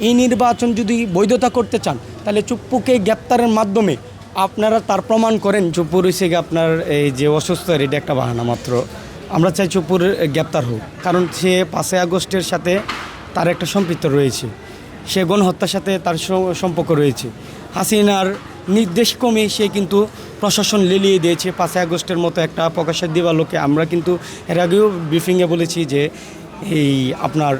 এই নির্বাচন যদি বৈধতা করতে চান তাহলে চুপ্পুকে গ্রেপ্তারের মাধ্যমে আপনারা তার প্রমাণ করেন। চুপ্পুর হচ্ছে আপনার এই যে অসুস্থ এটা একটা বাহানা মাত্র। আমরা চাই চুপ্পুর গ্রেপ্তার হোক, কারণ সে 5ই আগস্টের সাথে তার একটা সম্পৃক্ত রয়েছে, সে গণহত্যার সাথে তার সম্পর্ক রয়েছে। হাসিনার নির্দেশ কমে সে কিন্তু প্রশাসন লেলিয়ে দিয়েছে 5ই আগস্টের মতো একটা প্রকাশের দিবালোকে। আমরা কিন্তু এর আগেও ব্রিফিংয়ে বলেছি যে এই আপনার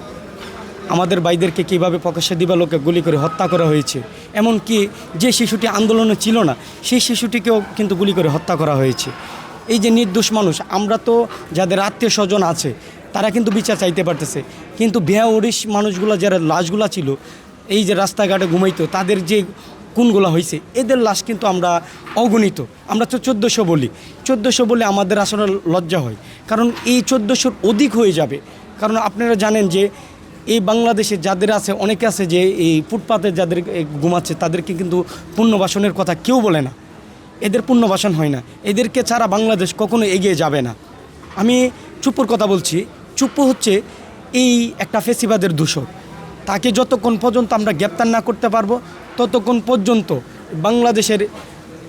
আমাদের ভাইদেরকে কীভাবে প্রকাশ্যে দিবালোকে গুলি করে হত্যা করা হয়েছে, এমনকি যে শিশুটি আন্দোলনে ছিল না সেই শিশুটিকেও কিন্তু গুলি করে হত্যা করা হয়েছে। এই যে নির্দোষ মানুষ, আমরা তো যাদের আত্মীয় স্বজন আছে তারা কিন্তু বিচার চাইতে পারতেছে, কিন্তু বেয়াউরিশ মানুষগুলো যারা লাশগুলো ছিল এই যে রাস্তাঘাটে ঘুমাইতো তাদের যে খুনগুলো হয়েছে এদের লাশ কিন্তু আমরা অগণিত। আমরা তো 1400 বলি, 1400 বলে আমাদের আসলে লজ্জা হয়, কারণ এই 1400-র অধিক হয়ে যাবে। কারণ আপনারা জানেন যে এই বাংলাদেশে যাদের আছে অনেকে আছে যে এই ফুটপাতে যাদের ঘুমাচ্ছে তাদেরকে কিন্তু পুনর্বাসনের কথা কেউ বলে না, এদের পুনর্বাসন হয় না, এদেরকে ছাড়া বাংলাদেশ কখনো এগিয়ে যাবে না। আমি চুপ্পুর কথা বলছি, চুপ্পু হচ্ছে এই একটা ফেসিবাদের দূষক। তাকে যতক্ষণ পর্যন্ত আমরা গ্রেপ্তার না করতে পারবো ততক্ষণ পর্যন্ত বাংলাদেশের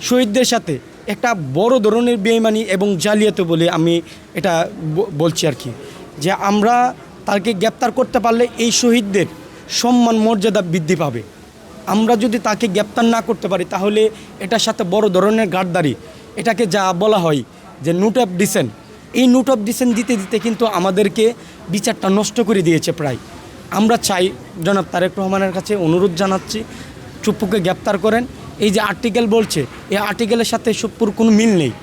শহীদদের সাথে একটা বড় ধরনের বেইমানি এবং জালিয়াতি বলে আমি এটা বলছি আর কি, যে আমরা তাকে গ্রেপ্তার করতে পারলে এই শহীদদের সম্মান মর্যাদা বৃদ্ধি পাবে। আমরা যদি তাকে গ্রেপ্তার না করতে পারি তাহলে এটার সাথে বড় ধরনের গাদ্দারি, এটাকে যা বলা হয় যে নোট অফ ডিসেন্ট, এই নোট অফ ডিসেন্ট দিতে দিতে কিন্তু আমাদেরকে বিচারটা নষ্ট করে দিয়েছে প্রায়। আমরা চাই জনাব তারেক রহমানের কাছে অনুরোধ জানাচ্ছি, চুপ্পুকে গ্রেপ্তার করেন। এই যে আর্টিকেল বলছে এই আর্টিকেলের সাথে চুপ্পুর কোনো মিল নেই।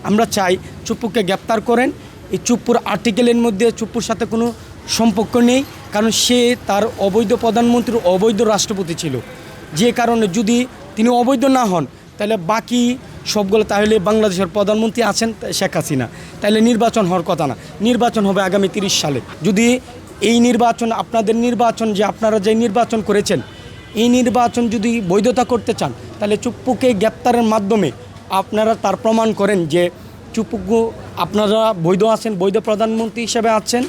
আমরা চাই চুপ্পুকে গ্রেপ্তার করেন। এই চুপ্পুর আর্টিকেলের মধ্যে চুপ্পুর সাথে কোনো সম্পর্ক নেই, কারণ সে তার অবৈধ প্রধানমন্ত্রী অবৈধ রাষ্ট্রপতি ছিল, যে কারণে যদি তিনি অবৈধ না হন তাহলে বাকি সবগুলো, তাহলে বাংলাদেশের প্রধানমন্ত্রী আছেন শেখ হাসিনা, তাহলে নির্বাচন হওয়ার কথা না। নির্বাচন হবে আগামী 30 সালে। যদি এই নির্বাচন আপনাদের নির্বাচন যে আপনারা যে নির্বাচন করেছেন এই নির্বাচন যদি বৈধতা করতে চান তাহলে চুপ্পুকে গ্রেপ্তারের মাধ্যমে আপনারা তার প্রমাণ করেন যে চুপ্পু আপনারা বৈধ আছেন, বৈধ প্রধানমন্ত্রী হিসেবে আছেন।